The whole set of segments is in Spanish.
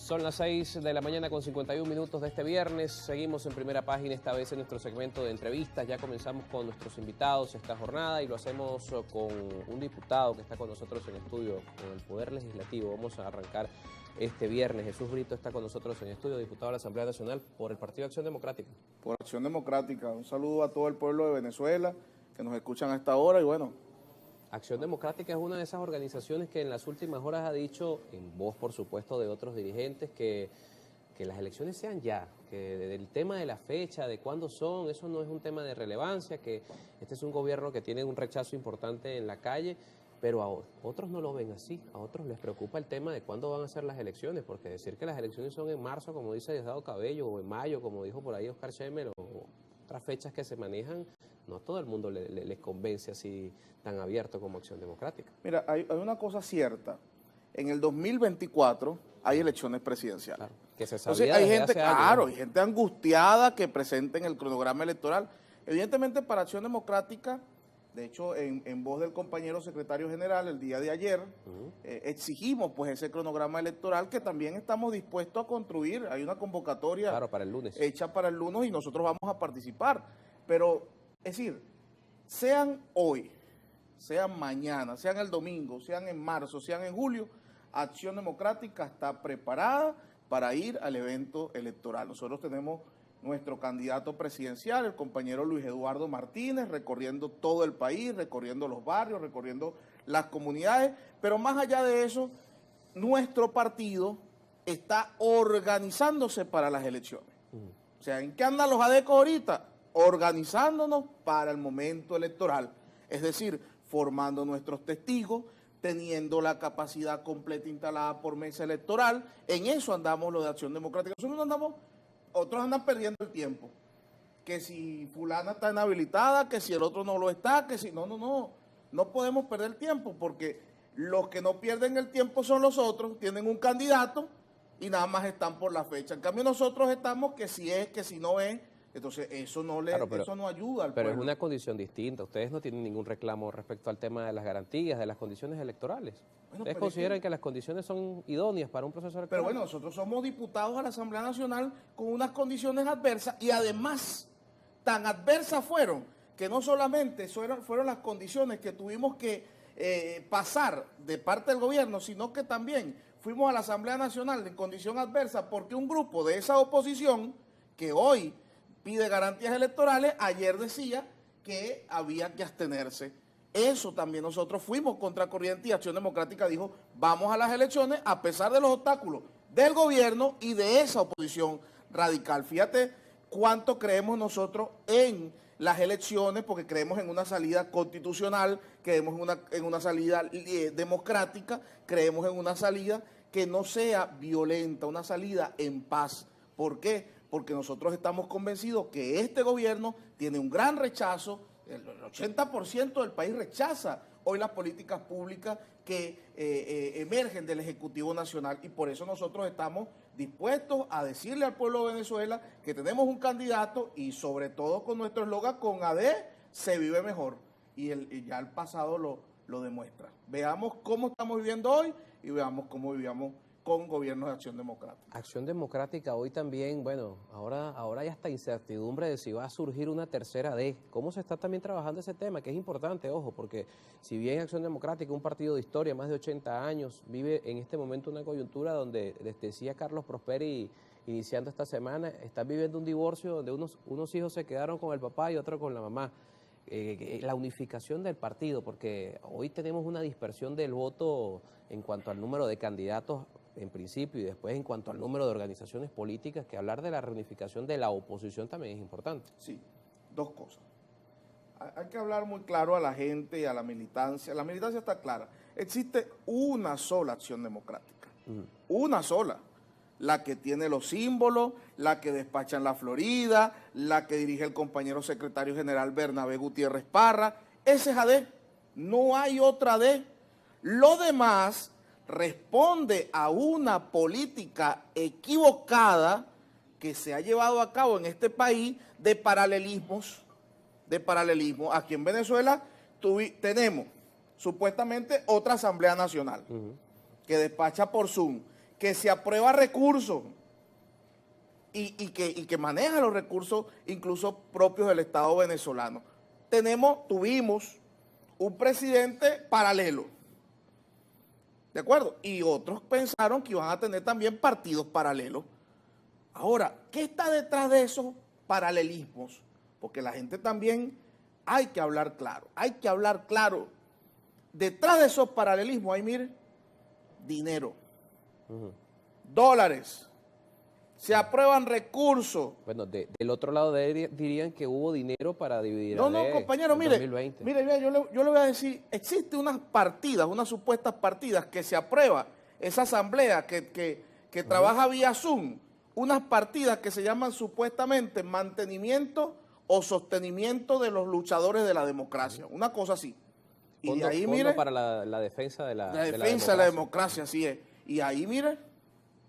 Son las 6 de la mañana con 51 minutos de este viernes. Seguimos en primera página, esta vez en nuestro segmento de entrevistas. Ya comenzamos con nuestros invitados esta jornada y lo hacemos con un diputado que está con nosotros en estudio, con el Poder Legislativo. Vamos a arrancar este viernes. Jesús Brito está con nosotros en estudio, diputado de la Asamblea Nacional por el Partido Acción Democrática. Por Acción Democrática. Un saludo a todo el pueblo de Venezuela que nos escuchan a esta hora y bueno. Acción Democrática es una de esas organizaciones que en las últimas horas ha dicho, en voz por supuesto de otros dirigentes, que las elecciones sean ya, que el tema de la fecha, de cuándo son, eso no es un tema de relevancia, que este es un gobierno que tiene un rechazo importante en la calle, pero a otros no lo ven así, a otros les preocupa el tema de cuándo van a ser las elecciones, porque decir que las elecciones son en marzo, como dice Diosdado Cabello, o en mayo, como dijo por ahí Oscar Schemel, o otras fechas que se manejan, no todo el mundo les convence así tan abierto como Acción Democrática. Mira, hay una cosa cierta. En el 2024 hay elecciones presidenciales. Claro, que se sabía. Entonces hay gente, hace años, claro, ¿no? hay gente angustiada que presenten el cronograma electoral. Evidentemente para Acción Democrática, de hecho en voz del compañero secretario general el día de ayer, exigimos pues ese cronograma electoral que también estamos dispuestos a construir. Hay una convocatoria, claro, para el lunes, hecha para el lunes y nosotros vamos a participar. Pero, es decir, sean hoy, sean mañana, sean el domingo, sean en marzo, sean en julio, Acción Democrática está preparada para ir al evento electoral. Nosotros tenemos nuestro candidato presidencial, el compañero Luis Eduardo Martínez, recorriendo todo el país, recorriendo los barrios, recorriendo las comunidades, pero más allá de eso, nuestro partido está organizándose para las elecciones. O sea, ¿en qué andan los ADECO ahorita? Organizándonos para el momento electoral, es decir, formando nuestros testigos, teniendo la capacidad completa instalada por mesa electoral. En eso andamos los de Acción Democrática. Otros andan perdiendo el tiempo, que si fulana está inhabilitada, que si el otro no lo está, que si no podemos perder tiempo, porque los que no pierden el tiempo son los otros, tienen un candidato y nada más están por la fecha. En cambio nosotros estamos que si es, que si no es. Entonces, eso no eso no ayuda al pero pueblo. es una condición distinta. Ustedes no tienen ningún reclamo respecto al tema de las garantías, de las condiciones electorales. Bueno, ¿Ustedes consideran que las condiciones son idóneas para un proceso electoral? Pero bueno, nosotros somos diputados a la Asamblea Nacional con unas condiciones adversas y además tan adversas fueron que no solamente fueron las condiciones que tuvimos que pasar de parte del gobierno, sino que también fuimos a la Asamblea Nacional en condición adversa porque un grupo de esa oposición que hoy pide garantías electorales, ayer decía que había que abstenerse. Eso también nosotros fuimos contracorriente y Acción Democrática dijo, vamos a las elecciones a pesar de los obstáculos del gobierno y de esa oposición radical. Fíjate cuánto creemos nosotros en las elecciones, porque creemos en una salida constitucional, creemos en una salida democrática, creemos en una salida que no sea violenta, una salida en paz. ¿Por qué? Porque nosotros estamos convencidos que este gobierno tiene un gran rechazo, el 80% del país rechaza hoy las políticas públicas que emergen del Ejecutivo Nacional y por eso nosotros estamos dispuestos a decirle al pueblo de Venezuela que tenemos un candidato y sobre todo con nuestro eslogan, con AD se vive mejor y ya el pasado lo demuestra. Veamos cómo estamos viviendo hoy y veamos cómo vivíamos con gobiernos de Acción Democrática. Acción Democrática hoy también, bueno, ahora hay hasta incertidumbre de si va a surgir una tercera D. ¿Cómo se está también trabajando ese tema? Que es importante, ojo, porque si bien Acción Democrática, un partido de historia, más de 80 años, vive en este momento una coyuntura donde, les decía Carlos Prosperi, iniciando esta semana, están viviendo un divorcio donde unos hijos se quedaron con el papá y otros con la mamá. La unificación del partido, porque hoy tenemos una dispersión del voto en cuanto al número de candidatos en principio y después en cuanto al número de organizaciones políticas, que hablar de la reunificación de la oposición también es importante. Sí, dos cosas. Hay que hablar muy claro a la gente y a la militancia. La militancia está clara. Existe una sola Acción Democrática, una sola. La que tiene los símbolos, la que despacha en la Florida, la que dirige el compañero secretario general Bernabé Gutiérrez Parra. Ese es AD, no hay otra AD. Lo demás responde a una política equivocada que se ha llevado a cabo en este país de paralelismos. Aquí en Venezuela tenemos supuestamente otra Asamblea Nacional que despacha por Zoom, que se aprueba recursos y que maneja los recursos incluso propios del Estado venezolano. Tuvimos un presidente paralelo, ¿de acuerdo? Y otros pensaron que iban a tener también partidos paralelos. Ahora, ¿qué está detrás de esos paralelismos? Porque la gente también hay que hablar claro, Detrás de esos paralelismos hay, mire, dinero, dólares, se aprueban recursos. Bueno, del otro lado dirían que hubo dinero para dividir No, compañero, mire, 2020. mire, yo le voy a decir, existen unas partidas, unas supuestas partidas que se aprueba esa asamblea que trabaja vía Zoom, unas partidas que se llaman supuestamente mantenimiento o sostenimiento de los luchadores de la democracia, una cosa así. Y de ahí, mire, para la defensa de la defensa de la democracia, así es. Y ahí, mire,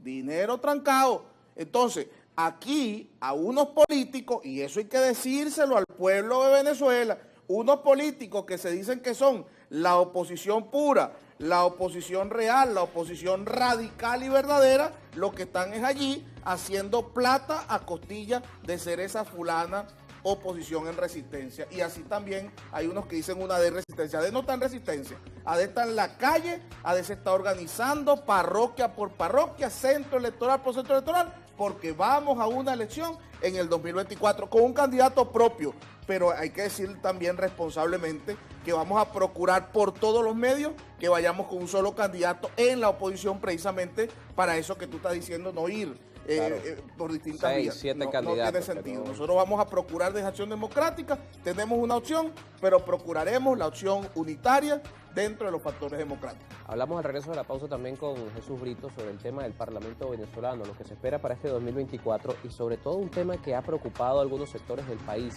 dinero trancado. Entonces, aquí a unos políticos, y eso hay que decírselo al pueblo de Venezuela, unos políticos que se dicen que son la oposición pura, la oposición real, la oposición radical y verdadera, lo que están es allí haciendo plata a costilla de ser esa fulana oposición en resistencia. Y así también hay unos que dicen una de resistencia. AD no está en resistencia, AD está en la calle, AD se está organizando parroquia por parroquia, centro electoral por centro electoral, porque vamos a una elección en el 2024 con un candidato propio. Pero hay que decir también responsablemente que vamos a procurar por todos los medios que vayamos con un solo candidato en la oposición, precisamente para eso que tú estás diciendo, no ir claro, por distintas vías. 7 no candidatos. tiene sentido. Pero... Nosotros vamos a procurar desde Acción Democrática, tenemos una opción, pero procuraremos la opción unitaria dentro de los factores democráticos. Hablamos al regreso de la pausa también con Jesús Brito sobre el tema del Parlamento venezolano, lo que se espera para este 2024 y sobre todo un tema que ha preocupado a algunos sectores del país,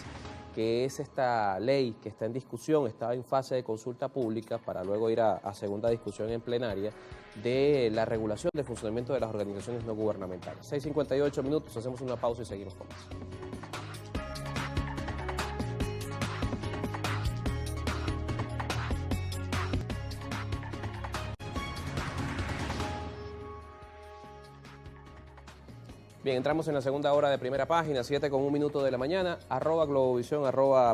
que es esta ley que está en discusión, está en fase de consulta pública para luego ir a segunda discusión en plenaria, de la regulación del funcionamiento de las organizaciones no gubernamentales. 6:58 minutos, hacemos una pausa y seguimos con más. Bien, entramos en la segunda hora de Primera Página, 7:01 de la mañana, @Globovisión,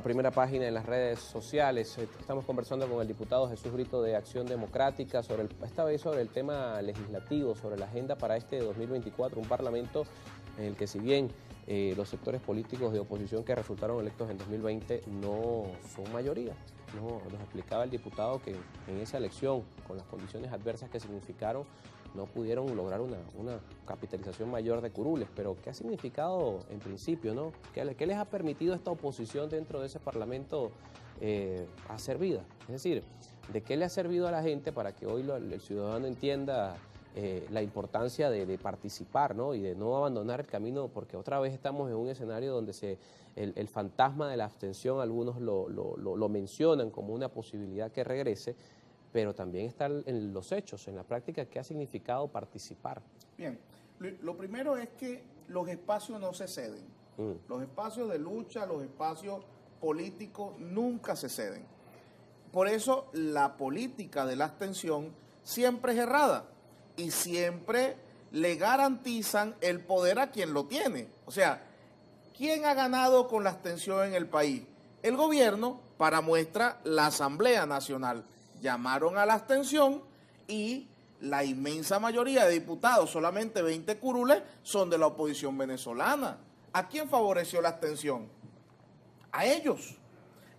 @Primera Página en las redes sociales. Estamos conversando con el diputado Jesús Brito de Acción Democrática, esta vez sobre el tema legislativo, sobre la agenda para este 2024, un parlamento en el que si bien los sectores políticos de oposición que resultaron electos en 2020 no son mayoría. No, nos explicaba el diputado que en esa elección, con las condiciones adversas que significaron, no pudieron lograr una capitalización mayor de curules, pero ¿qué ha significado en principio, no? ¿Qué les ha permitido esta oposición dentro de ese Parlamento hacer vida? Es decir, ¿de qué le ha servido a la gente para que hoy el ciudadano entienda la importancia de participar, ¿no? Y de no abandonar el camino, porque otra vez estamos en un escenario donde el fantasma de la abstención, algunos lo mencionan como una posibilidad que regrese, pero también está en los hechos, en la práctica, ¿qué ha significado participar? Bien, lo primero es que los espacios no se ceden. Los espacios de lucha, los espacios políticos nunca se ceden. Por eso la política de la abstención siempre es errada y siempre le garantizan el poder a quien lo tiene. O sea, ¿quién ha ganado con la abstención en el país? El gobierno, para muestra la Asamblea Nacional. Llamaron a la abstención y la inmensa mayoría de diputados, solamente 20 curules, son de la oposición venezolana. ¿A quién favoreció la abstención? A ellos.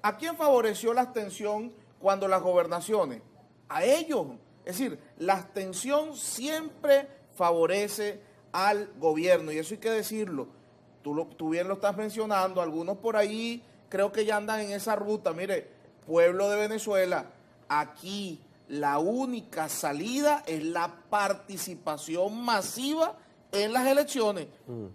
¿A quién favoreció la abstención cuando las gobernaciones? A ellos. Es decir, la abstención siempre favorece al gobierno y eso hay que decirlo. Tú bien lo estás mencionando, algunos por ahí creo que ya andan en esa ruta. Mire, pueblo de Venezuela, aquí la única salida es la participación masiva en las elecciones,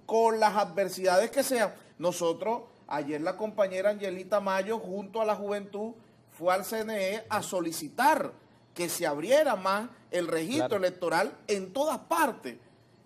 con las adversidades que sean. Nosotros, ayer la compañera Angelita Mayo, junto a la juventud, fue al CNE a solicitar que se abriera más el registro electoral en todas partes.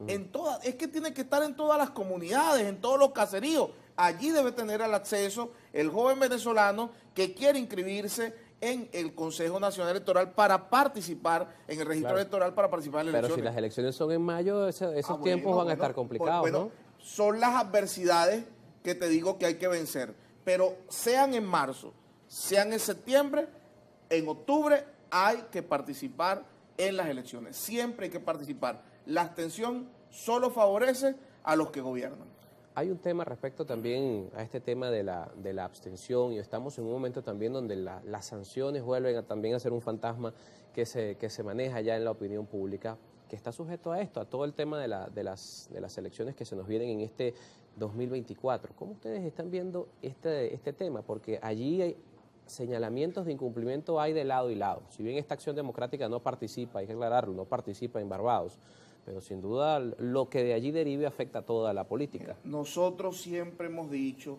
Es que tiene que estar en todas las comunidades, en todos los caseríos. Allí debe tener el acceso el joven venezolano que quiere inscribirse en el Consejo Nacional Electoral para participar, en el registro electoral para participar en las elecciones. Pero si las elecciones son en mayo, esos tiempos van a estar complicados, ¿no? Son las adversidades que te digo que hay que vencer, pero sean en marzo, sean en septiembre, en octubre hay que participar en las elecciones, siempre hay que participar. La abstención solo favorece a los que gobiernan. Hay un tema respecto también a este tema de la abstención, y estamos en un momento también donde las sanciones vuelven también a ser un fantasma que se maneja ya en la opinión pública, que está sujeto a esto, a todo el tema de las elecciones que se nos vienen en este 2024. ¿Cómo ustedes están viendo este tema? Porque allí hay señalamientos de incumplimiento, hay de lado y lado. Si bien esta Acción Democrática no participa, hay que aclararlo, no participa en Barbados, pero sin duda lo que de allí derive afecta a toda la política. Nosotros siempre hemos dicho,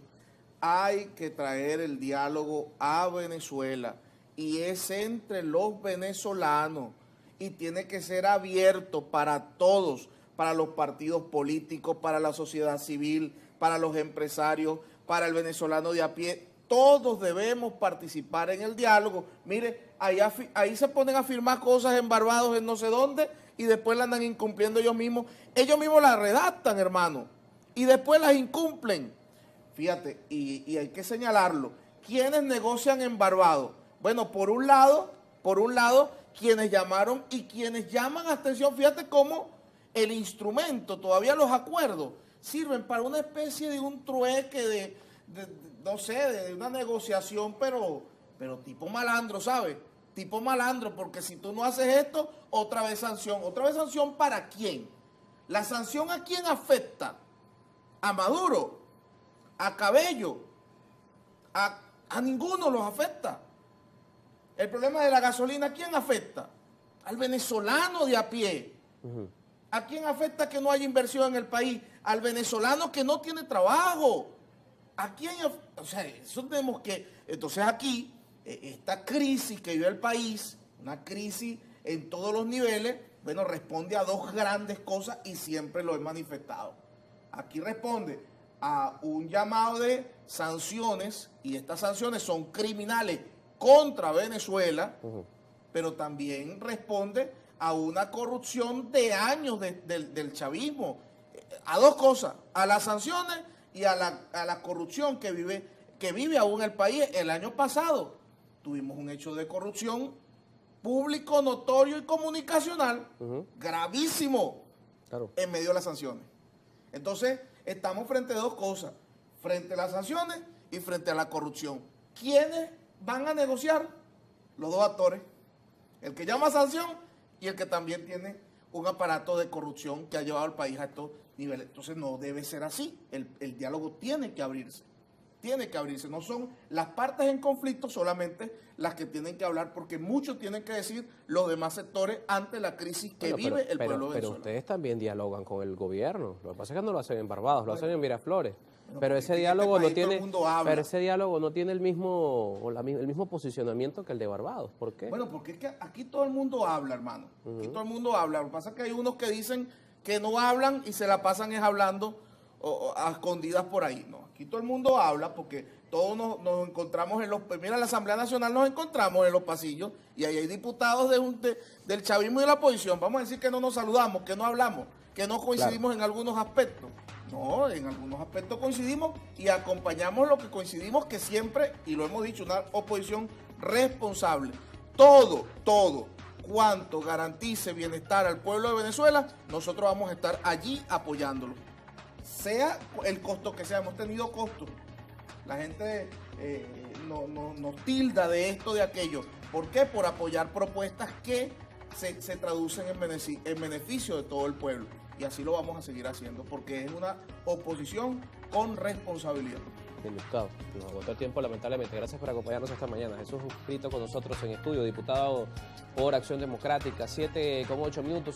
hay que traer el diálogo a Venezuela, y es entre los venezolanos, y tiene que ser abierto para todos, para los partidos políticos, para la sociedad civil, para los empresarios, para el venezolano de a pie. Todos debemos participar en el diálogo. Mire, ahí se ponen a firmar cosas en Barbados, en no sé dónde, y después la andan incumpliendo ellos mismos. Ellos mismos la redactan, hermano, y después las incumplen. Fíjate, y hay que señalarlo. ¿Quiénes negocian en Barbados? Bueno, por un lado, quienes llamaron y quienes llaman a abstención. Fíjate cómo el instrumento, todavía los acuerdos, sirven para una especie de un trueque no sé, de una negociación, pero tipo malandro, ¿sabes? Tipo malandro, porque si tú no haces esto, otra vez sanción. ¿Otra vez sanción para quién? ¿La sanción a quién afecta? ¿A Maduro? ¿A Cabello? A ninguno los afecta. El problema de la gasolina, ¿a quién afecta? Al venezolano de a pie. ¿A quién afecta que no haya inversión en el país? Al venezolano que no tiene trabajo. ¿A quién? O sea, eso tenemos que... Entonces aquí, esta crisis que vive el país, una crisis en todos los niveles, bueno, responde a dos grandes cosas y siempre lo he manifestado. Aquí responde a un llamado de sanciones, y estas sanciones son criminales contra Venezuela, pero también responde a una corrupción de años del chavismo. A dos cosas, a las sanciones y a la corrupción que vive aún el país. El año pasado tuvimos un hecho de corrupción público, notorio y comunicacional, gravísimo, en medio de las sanciones. Entonces, estamos frente a dos cosas, frente a las sanciones y frente a la corrupción. ¿Quiénes van a negociar? Los dos actores, el que llama sanción y el que también tiene un aparato de corrupción que ha llevado al país a estos niveles. Entonces no debe ser así, el diálogo tiene que abrirse, no son las partes en conflicto solamente las que tienen que hablar, porque mucho tienen que decir los demás sectores ante la crisis que vive el pueblo venezolano. Pero ustedes también dialogan con el gobierno, lo que pasa es que no lo hacen en Barbados, lo hacen en Miraflores. Pero ese diálogo no tiene, el mismo posicionamiento que el de Barbados. ¿Por qué? Bueno, porque es que aquí todo el mundo habla, hermano. Aquí todo el mundo habla. Lo que pasa es que hay unos que dicen que no hablan y se la pasan es hablando a escondidas por ahí. No, aquí todo el mundo habla porque todos nos encontramos en los... Mira, en la Asamblea Nacional nos encontramos en los pasillos y ahí hay diputados del chavismo y de la oposición. Vamos a decir que no nos saludamos, que no hablamos, que no coincidimos en algunos aspectos. No, en algunos aspectos coincidimos y acompañamos lo que coincidimos, que siempre, y lo hemos dicho, una oposición responsable. Todo cuanto garantice bienestar al pueblo de Venezuela, nosotros vamos a estar allí apoyándolo. Sea el costo que sea, hemos tenido costos. La gente nos tilda de esto, de aquello. ¿Por qué? Por apoyar propuestas que se traducen en beneficio de todo el pueblo. Y así lo vamos a seguir haciendo, porque es una oposición con responsabilidad. Bien, Gustavo, nos agotó el tiempo lamentablemente. Gracias por acompañarnos esta mañana. Jesús Brito con nosotros en estudio, diputado por Acción Democrática, 7:08 minutos.